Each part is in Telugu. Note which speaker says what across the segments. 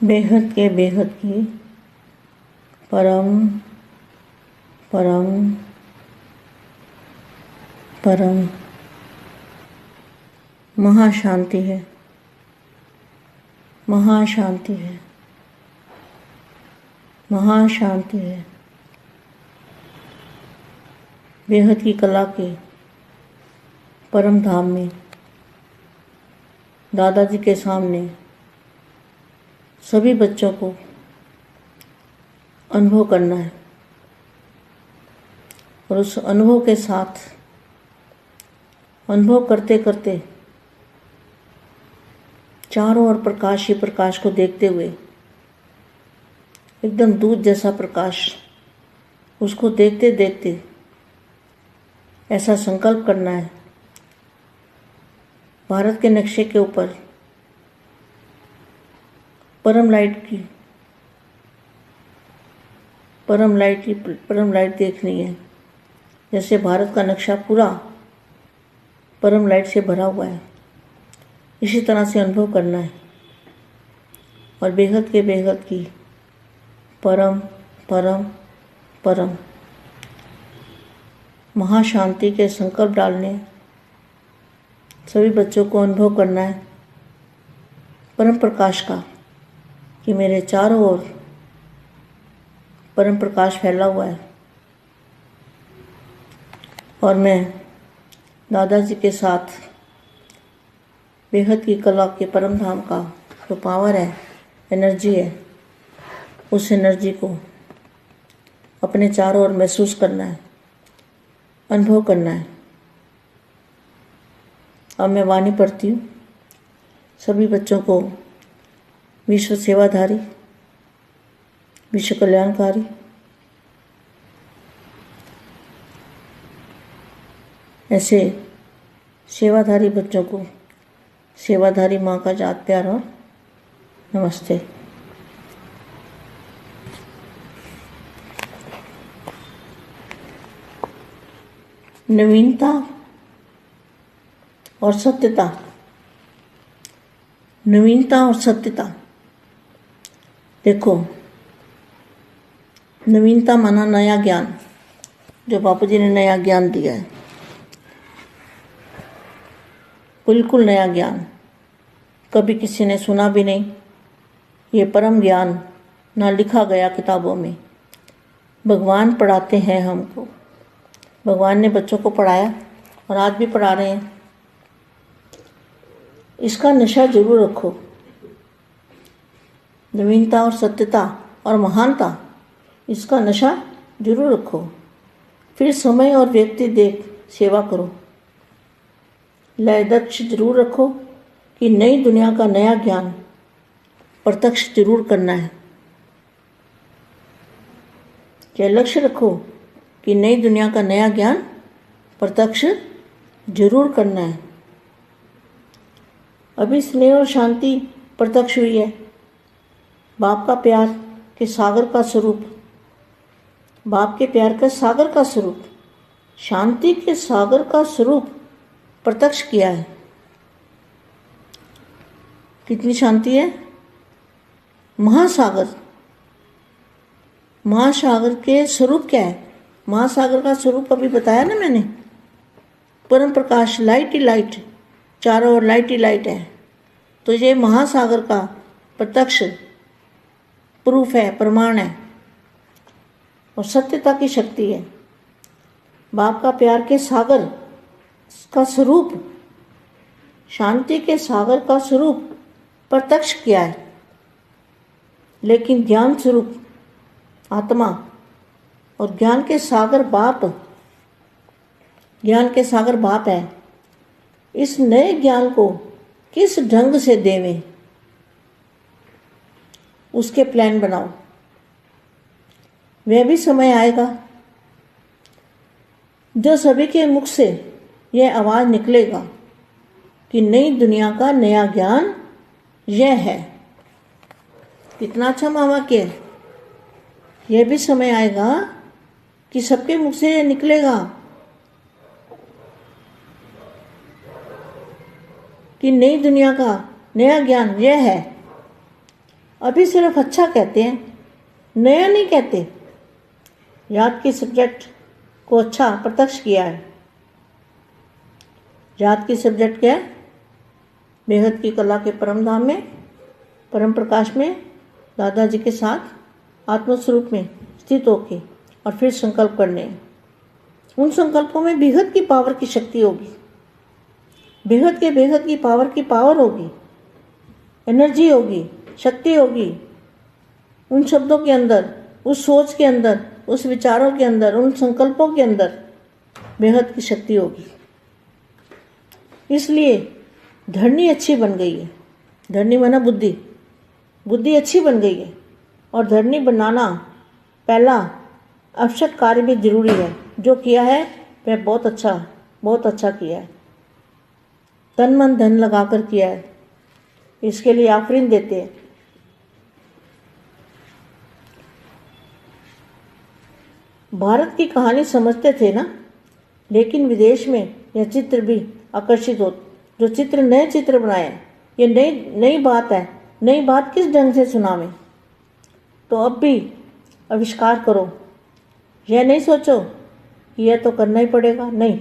Speaker 1: बेहद की परम परम परम महाशांति है, महाशांति है, महाशांति है। बेहद की कला के परम धाम में दादाजी के सामने सभी बच्चों को अनुभव करना है और उस अनुभव के साथ अनुभव करते करते चारों ओर प्रकाश ही प्रकाश को देखते हुए एकदम दूध जैसा प्रकाश, उसको देखते देखते ऐसा संकल्प करना है, भारत के नक्शे के ऊपर परम लाइट देखनी है। जैसे भारत का नक्शा पूरा परम लाइट से भरा हुआ है, इसी तरह से अनुभव करना है और बेहद की परम परम परम महाशांति के संकल्प डालने सभी बच्चों को अनुभव करना है परम प्रकाश का, कि मेरे चारों ओर परम प्रकाश फैला हुआ है और मैं दादाजी के साथ बेहद की कला के परम धाम का जो पावर है, एनर्जी है, उस एनर्जी को अपने चारों ओर महसूस करना है, अनुभव करना है। अब मैं वाणी पढ़ती हूँ। सभी बच्चों को विश्व सेवाधारी, विश्व कल्याणकारी, ऐसे सेवाधारी बच्चों को सेवाधारी माँ का याद प्यार और नमस्ते। नवीनता और सत्यता, नवीनता और सत्यता। देखो, नवीनता माना नया ज्ञान, जो बापू जी ने नया ज्ञान दिया है, बिल्कुल नया ज्ञान, कभी किसी ने सुना भी नहीं। ये परम ज्ञान ना लिखा गया किताबों में, भगवान पढ़ाते हैं हमको। भगवान ने बच्चों को पढ़ाया और आज भी पढ़ा रहे हैं। इसका नशा जरूर रखो, नवीनता और सत्यता और महानता, इसका नशा जरूर रखो। फिर समय और व्यक्ति देख सेवा करो। लय लक्ष्य जरूर रखो कि नई दुनिया का नया ज्ञान प्रत्यक्ष जरूर करना है। क्या लक्ष्य रखो कि नई दुनिया का नया ज्ञान प्रत्यक्ष जरूर करना है। अभी स्नेह और शांति प्रत्यक्ष हुई है। बाप का प्यार के सागर का स्वरूप, बाप के प्यार का सागर का स्वरूप, शांति के सागर का स्वरूप प्रत्यक्ष किया है। कितनी शांति है। महासागर, महासागर के स्वरूप क्या है। महासागर का स्वरूप अभी बताया ना मैंने, परम प्रकाश, लाइट ही लाइट, चारों ओर लाइट ही लाइट है। तो ये महासागर का प्रत्यक्ष प्रूफ है, प्रमाण है और सत्यता की शक्ति है। बाप का प्यार के सागर का स्वरूप, शांति के सागर का स्वरूप प्रत्यक्ष किया है। लेकिन ज्ञान स्वरूप आत्मा और ज्ञान के सागर बाप, ज्ञान के सागर बाप है। इस नए ज्ञान को किस ढंग से देवें, उसके प्लान बनाओ। वह भी समय आएगा जो सभी के मुख से यह आवाज़ निकलेगा कि नई दुनिया का नया ज्ञान यह है। कितना अच्छा महावाक्य है। यह भी समय आएगा कि सबके मुख से यह निकलेगा कि नई दुनिया का नया ज्ञान यह है। अभी सिर्फ अच्छा कहते हैं, नया नहीं कहते। याद के सब्जेक्ट को अच्छा प्रत्यक्ष किया है। याद की सब्जेक्ट क्या है? बेहद की कला के परम धाम में, परम प्रकाश में दादाजी के साथ आत्मस्वरूप में स्थित होके और फिर संकल्प करने। उन संकल्पों में बेहद की पावर की शक्ति होगी, बेहद की पावर होगी, एनर्जी होगी, शक्ति होगी। उन शब्दों के अंदर, उस सोच के अंदर, उस विचारों के अंदर, उन संकल्पों के अंदर बेहद की शक्ति होगी। इसलिए धरनी अच्छी बन गई है। धरनी माना बुद्धि, बुद्धि अच्छी बन गई है। और धरनी बनाना पहला आवश्यक कार्य भी जरूरी है। जो किया है वह बहुत अच्छा किया है। तन मन धन लगाकर किया है। इसके लिए आफरीन देते हैं। भारत की कहानी समझते थे ना, लेकिन विदेश में यह चित्र भी आकर्षित हो। जो चित्र नए चित्र बनाए, ये नई बात है। नई बात किस ढंग से सुनावें? तो अब भी आविष्कार करो। यह नहीं सोचो कि यह तो करना ही पड़ेगा, नहीं।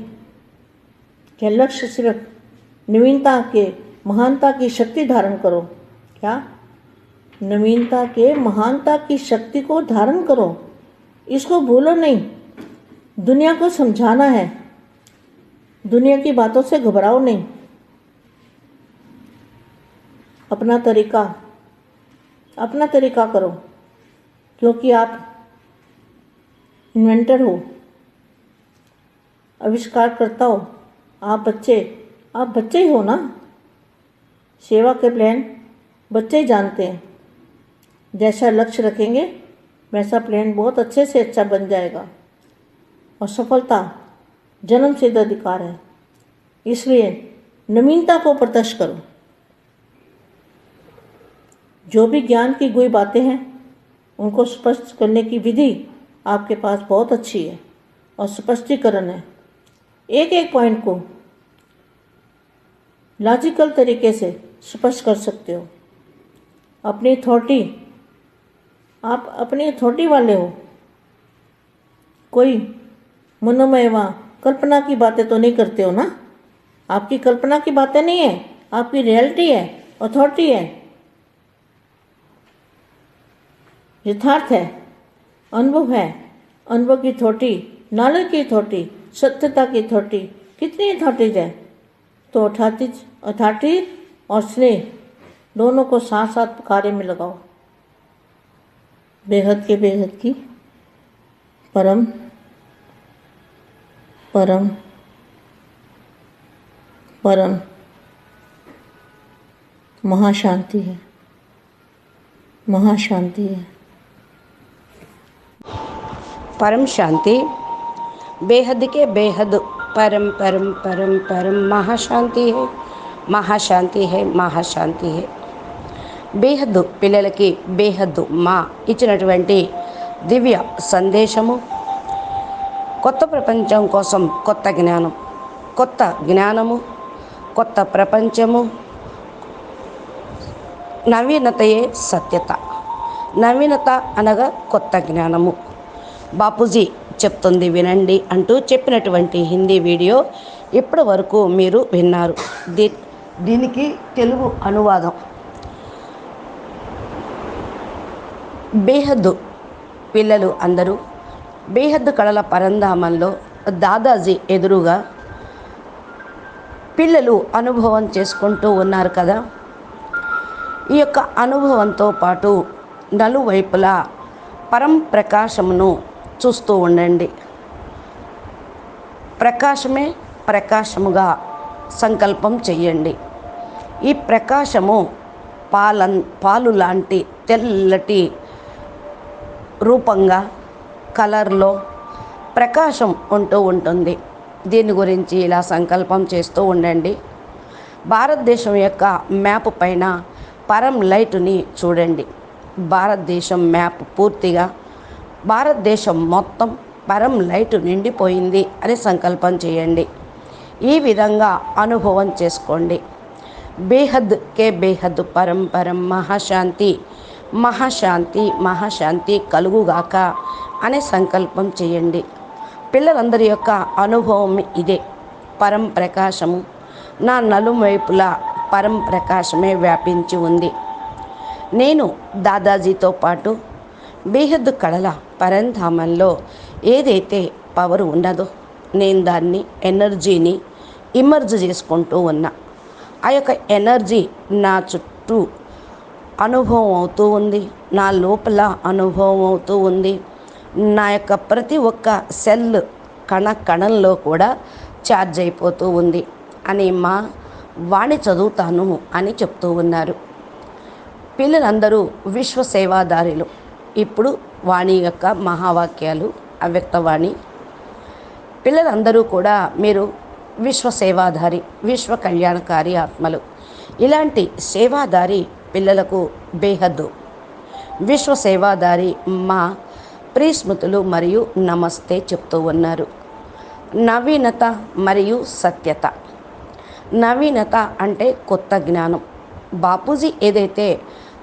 Speaker 1: यह लक्ष्य सिर्फ नवीनता के महानता की शक्ति धारण करो। क्या? नवीनता के महानता की शक्ति को धारण करो। इसको भूलो नहीं। दुनिया को समझाना है। दुनिया की बातों से घबराओ नहीं। अपना तरीका करो, क्योंकि आप इन्वेंटर हो, आविष्कार करता हो। आप बच्चे ही हो ना। सेवा के प्लान बच्चे ही जानते हैं। जैसा लक्ष्य रखेंगे वैसा प्लान बहुत अच्छे से अच्छा बन जाएगा। और सफलता जन्म सिद्ध अधिकार है। इसलिए नवीनता को प्रत्यक्ष करो। जो भी ज्ञान की गुई बातें हैं उनको स्पष्ट करने की विधि आपके पास बहुत अच्छी है और स्पष्टीकरण है। एक एक पॉइंट को लॉजिकल तरीके से स्पष्ट कर सकते हो। अपनी अथॉरिटी, आप अपनी अथॉरिटी वाले हो। कोई मनोमय व कल्पना की बातें तो नहीं करते हो ना। आपकी कल्पना की बातें नहीं है, आपकी रियलिटी है, अथॉरिटी है, यथार्थ है, अनुभव है। अनुभव की अथॉरिटी, नॉलेज की अथॉरिटी, सत्यता की अथॉरिटी। कितनी अथॉरिटीज है? तो अथॉरिटी और स्नेह दोनों को साथ साथ कार्य में लगाओ। बेहद की परम महाशांति है।
Speaker 2: परम शांति, बेहद के बेहद परम महाशांति है। బేహద్దు పిల్లలకి బేహద్దు మా ఇచ్చినటువంటి దివ్య సందేశము. కొత్త ప్రపంచం కోసం కొత్త జ్ఞానము, కొత్త ప్రపంచము, నవీనతయే సత్యత. నవీనత అనగా కొత్త జ్ఞానము. బాపూజీ చెప్తుంది వినండి అంటూ చెప్పినటువంటి హిందీ వీడియో ఇప్పటి వరకు మీరు విన్నారు. దీనికి తెలుగు అనువాదం. బేహద్దు పిల్లలు అందరూ బేహద్దు కళల పరంధామంలో దాదాజీ ఎదురుగా పిల్లలు అనుభవం చేసుకుంటూ ఉన్నారు కదా. ఈ యొక్క అనుభవంతో పాటు నలువైపులా పరం ప్రకాశమును చూస్తూ ఉండండి. ప్రకాశమే ప్రకాశముగా సంకల్పం చెయ్యండి. ఈ ప్రకాశము పాలు లాంటి తెల్లటి రూపంగా, కలర్లో ప్రకాశం ఉంటూ ఉంటుంది. దీని గురించి ఇలా సంకల్పం చేస్తూ ఉండండి. భారతదేశం యొక్క మ్యాప్ పైన పరం లైట్ని చూడండి. భారతదేశం మ్యాప్ పూర్తిగా భారతదేశం మొత్తం పరం లైట్ నిండిపోయింది అని సంకల్పం చేయండి. ఈ విధంగా అనుభవం చేసుకోండి. బేహద్ కే బేహద్ పరం మహాశాంతి మహాశాంతి మహాశాంతి కలుగుగాక అనే సంకల్పం చేయండి. పిల్లలందరి యొక్క అనుభవం ఇదే. పరం ప్రకాశము నా నలువైపులా పరం ప్రకాశమే వ్యాపించి ఉంది. నేను దాదాజీతో పాటు బేహద్దు కళల పరంధామంలో ఏదైతే పవర్ ఉన్నదో నేను దాన్ని ఎనర్జీని ఇమర్జ్ చేసుకుంటూ ఉన్నా. ఆ యొక్క ఎనర్జీ నా చుట్టూ అనుభవం అవుతూ ఉంది, నా లోపల అనుభవం అవుతూ ఉంది. నా యొక్క ప్రతి ఒక్క సెల్ కణంలో కూడా ఛార్జ్ అయిపోతూ ఉంది అని మా వాణి చదువుతాను అని చెప్తూ ఉన్నారు. పిల్లలందరూ విశ్వ సేవాదారులు. ఇప్పుడు వాణి యొక్క మహావాక్యాలు అవ్యక్తవాణి. పిల్లలందరూ కూడా మీరు విశ్వ సేవాధారి, విశ్వ కళ్యాణకారి ఆత్మలు. ఇలాంటి సేవాదారి పిల్లలకు బేహద్దు విశ్వ సేవాదారి మా ప్రియస్మృతులు మరియు నమస్తే చెప్తూ ఉన్నారు. నవీనత మరియు సత్యత. నవీనత అంటే కొత్త జ్ఞానం. బాపూజీ ఏదైతే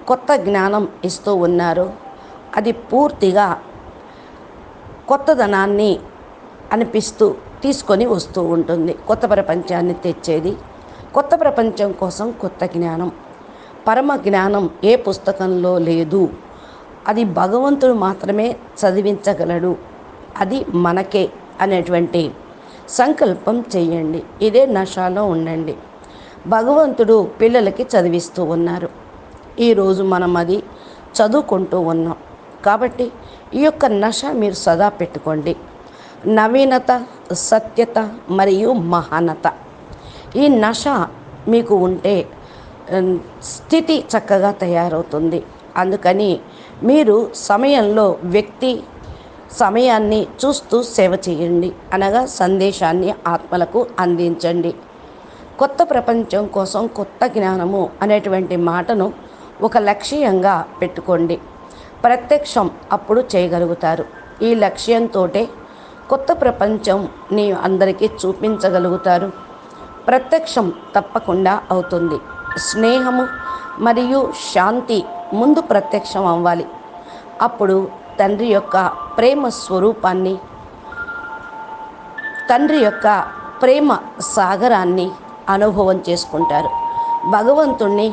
Speaker 2: కొత్త జ్ఞానం ఇస్తూ ఉన్నారో అది పూర్తిగా కొత్తదనాన్ని అనిపిస్తూ తీసుకొని వస్తూ ఉంటుంది. కొత్త ప్రపంచాన్ని తెచ్చేది. కొత్త ప్రపంచం కోసం కొత్త జ్ఞానం. పరమ జ్ఞానం ఏ పుస్తకంలో లేదు. అది భగవంతుడు మాత్రమే చదివించగలడు. అది మనకే అనేటువంటి సంకల్పం చేయండి. ఇదే నషాలో ఉండండి. భగవంతుడు పిల్లలకి చదివిస్తూ ఉన్నారు. ఈరోజు మనం అది చదువుకుంటూ ఉన్నాం. కాబట్టి ఈ యొక్క నష మీరు సదా పెట్టుకోండి. నవీనత, సత్యత మరియు మహానత. ఈ నష మీకు ఉంటే స్థితి చక్కగా తయారవుతుంది. అందుకని మీరు సమయంలో వ్యక్తి సమయాన్ని చూస్తూ సేవ చేయండి, అనగా సందేశాన్ని ఆత్మలకు అందించండి. కొత్త ప్రపంచం కోసం కొత్త జ్ఞానము అనేటువంటి మాటను ఒక లక్ష్యంగా పెట్టుకోండి. ప్రత్యక్షం అప్పుడు చేయగలుగుతారు. ఈ లక్ష్యంతో కొత్త ప్రపంచంని అందరికీ చూపించగలుగుతారు. ప్రత్యక్షం తప్పకుండా అవుతుంది. స్నేహము మరియు శాంతి ముందు ప్రత్యక్షం అవ్వాలి. అప్పుడు తండ్రి యొక్క ప్రేమ స్వరూపాన్ని, తండ్రి యొక్క ప్రేమ సాగరాన్ని అనుభవం చేసుకుంటారు. భగవంతుణ్ణి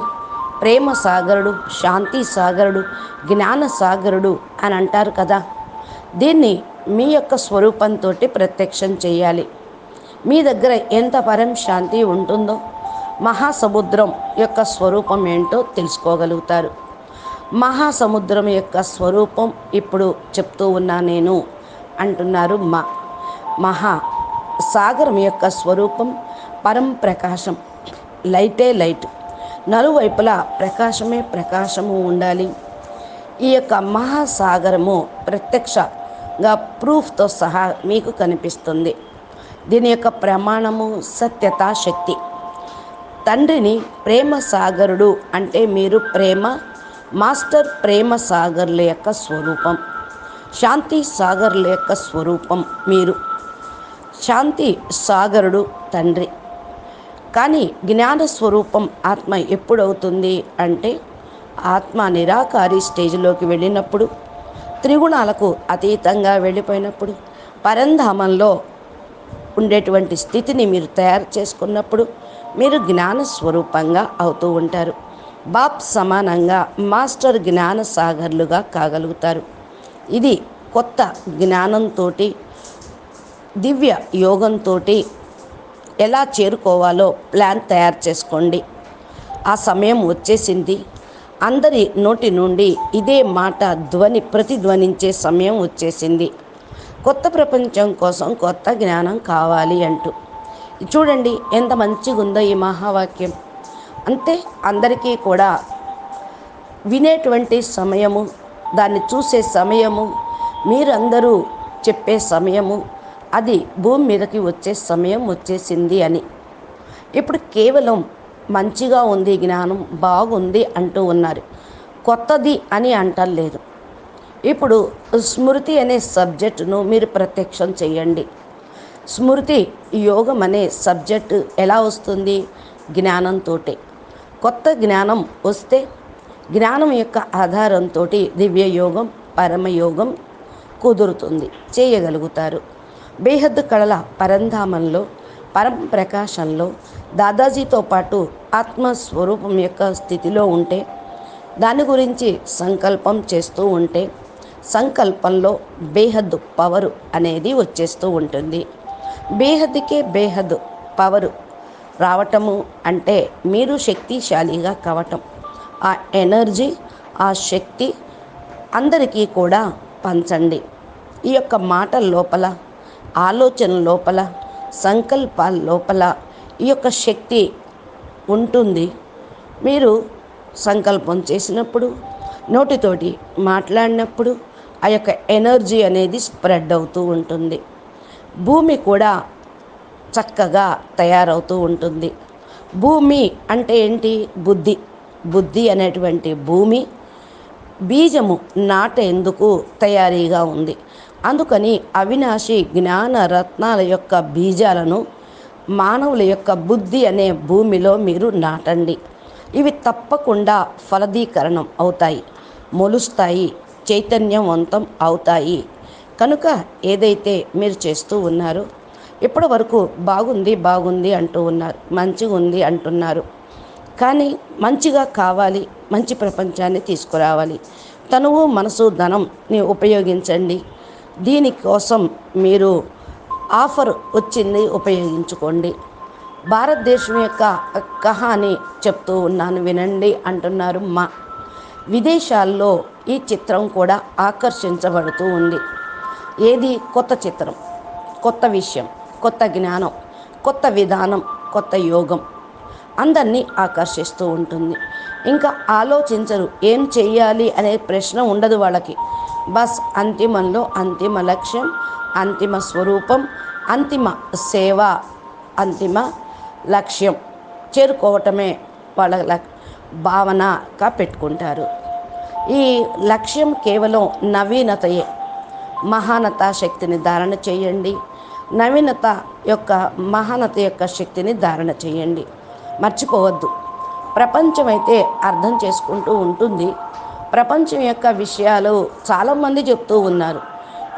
Speaker 2: ప్రేమ సాగరుడు, శాంతి సాగరుడు, జ్ఞాన సాగరుడు అని అంటారు కదా. దీన్ని మీ యొక్క స్వరూపంతో ప్రత్యక్షం చేయాలి. మీ దగ్గర ఎంత పరం శాంతి ఉంటుందో మహాసముద్రం యొక్క స్వరూపం ఏంటో తెలుసుకోగలుగుతారు. మహాసముద్రం యొక్క స్వరూపం ఇప్పుడు చెప్తూ ఉన్నా నేను అంటున్నారు. మహాసాగరం యొక్క స్వరూపం పరం ప్రకాశం. లైటే లైట్. నలువైపులా ప్రకాశమే ప్రకాశము ఉండాలి. ఈ యొక్క మహాసాగరము ప్రత్యక్షంగా ప్రూఫ్తో సహా మీకు కనిపిస్తుంది. దీని యొక్క ప్రమాణము సత్యత, శక్తి. తండ్రిని ప్రేమ సాగరుడు అంటే మీరు ప్రేమ మాస్టర్, ప్రేమ సాగర్ల యొక్క స్వరూపం. శాంతి సాగర్ల యొక్క స్వరూపం మీరు. శాంతి సాగరుడు తండ్రి. కానీ జ్ఞాన స్వరూపం ఆత్మ ఎప్పుడవుతుంది అంటే ఆత్మ నిరాకారి స్టేజ్లోకి వెళ్ళినప్పుడు, త్రిగుణాలకు అతీతంగా వెళ్ళిపోయినప్పుడు, పరంధామంలో ఉండేటువంటి స్థితిని మీరు తయారు చేసుకున్నప్పుడు మీరు జ్ఞాన స్వరూపంగా అవుతూ ఉంటారు. బాప్ సమానంగా మాస్టర్ జ్ఞాన సాగర్లుగా కాగలుగుతారు. ఇది కొత్త జ్ఞానంతో, దివ్య యోగంతో ఎలా చేరుకోవాలో ప్లాన్ తయారు చేసుకోండి. ఆ సమయం వచ్చేసింది. అందరి నోటి నుండి ఇదే మాట ప్రతిధ్వనించే సమయం వచ్చేసింది. కొత్త ప్రపంచం కోసం కొత్త జ్ఞానం కావాలి అంటూ. చూడండి ఎంత మంచిగా ఉందో ఈ మహావాక్యం. అంతే అందరికీ కూడా వినేటువంటి సమయము, దాన్ని చూసే సమయము, మీరందరూ చెప్పే సమయము, అది భూమి మీదకి వచ్చే సమయం వచ్చేసింది అని. ఇప్పుడు కేవలం మంచిగా ఉంది, జ్ఞానం బాగుంది అంటూ ఉన్నారు. కొత్తది అని అంటలేదు. ఇప్పుడు స్మృతి అనే సబ్జెక్టును మీరు ప్రత్యక్షం చేయండి. స్మృతి యోగం అనే సబ్జెక్టు ఎలా వస్తుంది? జ్ఞానంతో. కొత్త జ్ఞానం వస్తే జ్ఞానం యొక్క ఆధారంతో దివ్యయోగం పరమయోగం కుదురుతుంది, చేయగలుగుతారు. బేహద్దు కళల పరంధామంలో పరం ప్రకాశంలో దాదాజీతో పాటు ఆత్మస్వరూపం యొక్క స్థితిలో ఉంటే, దాని గురించి సంకల్పం చేస్తూ ఉంటే సంకల్పంలో బేహద్దు పవరు అనేది వచ్చేస్తూ ఉంటుంది. బేహద్దుకే బేహద్దు పవరు రావటము అంటే మీరు శక్తిశాలిగా కావటం. ఆ ఎనర్జీ, ఆ శక్తి అందరికీ కూడా పంచండి. ఈ యొక్క మాటల లోపల, ఆలోచన లోపల, సంకల్పాల లోపల ఈ యొక్క శక్తి ఉంటుంది. మీరు సంకల్పం చేసినప్పుడు, నోటితోటి మాట్లాడినప్పుడు ఆ యొక్క ఎనర్జీ అనేది స్ప్రెడ్ అవుతూ ఉంటుంది. భూమి కూడా చక్కగా తయారవుతూ ఉంటుంది. భూమి అంటే ఏంటి? బుద్ధి. బుద్ధి అనేటువంటి భూమి బీజము నాటేందుకు తయారీగా ఉంది. అందుకని అవినాశి జ్ఞాన రత్నాల యొక్క బీజాలను మానవుల యొక్క బుద్ధి అనే భూమిలో మీరు నాటండి. ఇవి తప్పకుండా ఫలదీకరణం అవుతాయి, మొలుస్తాయి, చైతన్యవంతం అవుతాయి. కనుక ఏదైతే మీరు చేస్తూ ఉన్నారో, ఇప్పటి వరకు బాగుంది బాగుంది అంటూ ఉన్నారు, మంచిగా ఉంది అంటున్నారు. కానీ మంచిగా కావాలి, మంచి ప్రపంచాన్ని తీసుకురావాలి. తనువు మనసు ధనంని ఉపయోగించండి. దీనికోసం మీరు ఆఫర్ వచ్చింది, ఉపయోగించుకోండి. భారతదేశం యొక్క కహాని చెప్తూ ఉన్నాను, వినండి అంటున్నారు మా. విదేశాల్లో ఈ చిత్రం కూడా ఆకర్షించబడుతూ ఉంది. ఏది? కొత్త చిత్రం, కొత్త విషయం, కొత్త జ్ఞానం, కొత్త విధానం, కొత్త యోగం అందరినీ ఆకర్షిస్తూ ఉంటుంది. ఇంకా ఆలోచించరు, ఏం చెయ్యాలి అనే ప్రశ్న ఉండదు వాళ్ళకి. బస్ అంతిమంలో అంతిమ లక్ష్యం, అంతిమ స్వరూపం, అంతిమ సేవ, అంతిమ లక్ష్యం చేరుకోవటమే వాళ్ళ భావనగా పెట్టుకుంటారు. ఈ లక్ష్యం కేవలం నవీనతయే. మహానత శక్తిని ధారణ చేయండి. నవీనత యొక్క మహానత యొక్క శక్తిని ధారణ చేయండి. మర్చిపోవద్దు, ప్రపంచం అయితే అర్థం చేసుకుంటూ ఉంటుంది. ప్రపంచం యొక్క విషయాలు చాలామంది చెప్తూ ఉన్నారు.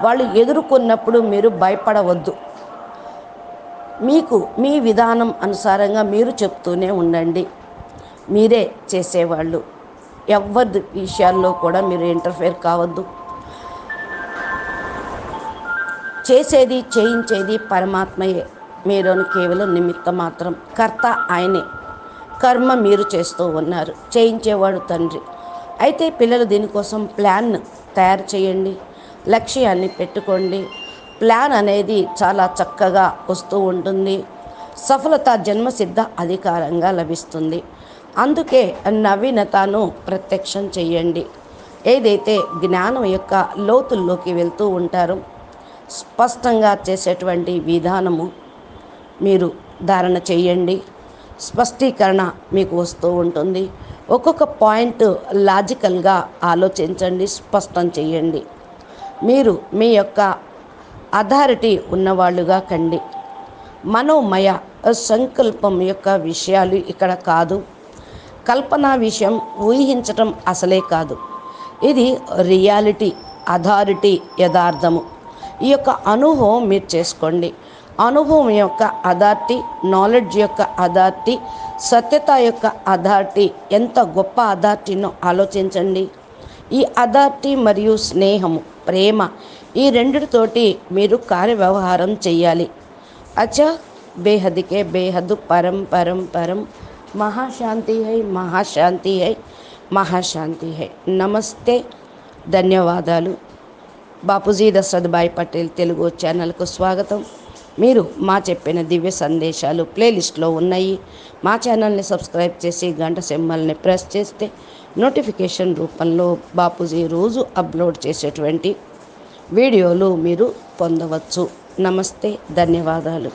Speaker 2: వాళ్ళు ఎదుర్కొన్నప్పుడు మీరు భయపడవద్దు. మీకు మీ విధానం అనుసారంగా మీరు చెప్తూనే ఉండండి. మీరే చేసేవాళ్ళు. ఎవరి విషయాల్లో కూడా మీరు ఇంటర్ఫేర్ కావద్దు. చేసేది చేయించేది పరమాత్మయే, మీరు కేవలం నిమిత్తం మాత్రం. కర్త ఆయనే, కర్మ మీరు చేస్తూ ఉన్నారు, చేయించేవాడు తండ్రి. అయితే పిల్లలు దీనికోసం ప్లాన్ తయారు చేయండి, లక్ష్యాన్ని పెట్టుకోండి. ప్లాన్ అనేది చాలా చక్కగా వస్తూ ఉంటుంది. సఫలత జన్మసిద్ధ అధికారంగా లభిస్తుంది. అందుకే నవీనతను ప్రత్యక్షం చేయండి. ఏదైతే జ్ఞానం యొక్క లోతుల్లోకి వెళ్తూ ఉంటారో స్పష్టంగా చేసేటువంటి విధానము మీరు ధారణ చేయండి. స్పష్టీకరణ మీకు వస్తూ ఉంటుంది. ఒక్కొక్క పాయింట్ లాజికల్గా ఆలోచించండి, స్పష్టం చేయండి. మీరు మీ యొక్క అథారిటీ ఉన్నవాళ్ళుగా కండి. మనోమయ సంకల్పం యొక్క విషయాలు ఇక్కడ కాదు. కల్పనా విషయం ఊహించటం అసలే కాదు. ఇది రియాలిటీ, అథారిటీ, యథార్థము. ఈ యొక్క అనుభవం మీరు చేసుకోండి. అనుభవం యొక్క అథారిటీ, నాలెడ్జ్ యొక్క అథారిటీ, సత్యత యొక్క అథారిటీ ఎంత గొప్ప అథారిటీనో ఆలోచించండి. ఈ అథారిటీ మరియు స్నేహము, ప్రేమ, ఈ రెండిటితోటి మీరు కార్యవ్యవహారం చెయ్యాలి. అచ్చా, బేహద్కే బేహద్, పరం పరం పరం, మహాశాంతి హై, మహాశాంతి హై, మహాశాంతి హై. నమస్తే, ధన్యవాదాలు. బాపూజీ దశరథభాయ్ పటేల్ తెలుగు ఛానల్కు స్వాగతం. మీరు మా చెప్పిన దివ్య సందేశాలు ప్లేలిస్ట్లో ఉన్నాయి. మా ఛానల్ని సబ్స్క్రైబ్ చేసి గంట సింబల్ని ప్రెస్ చేస్తే నోటిఫికేషన్ రూపంలో బాపూజీ రోజు అప్లోడ్ చేసేటువంటి వీడియోలు మీరు పొందవచ్చు. నమస్తే, ధన్యవాదాలు.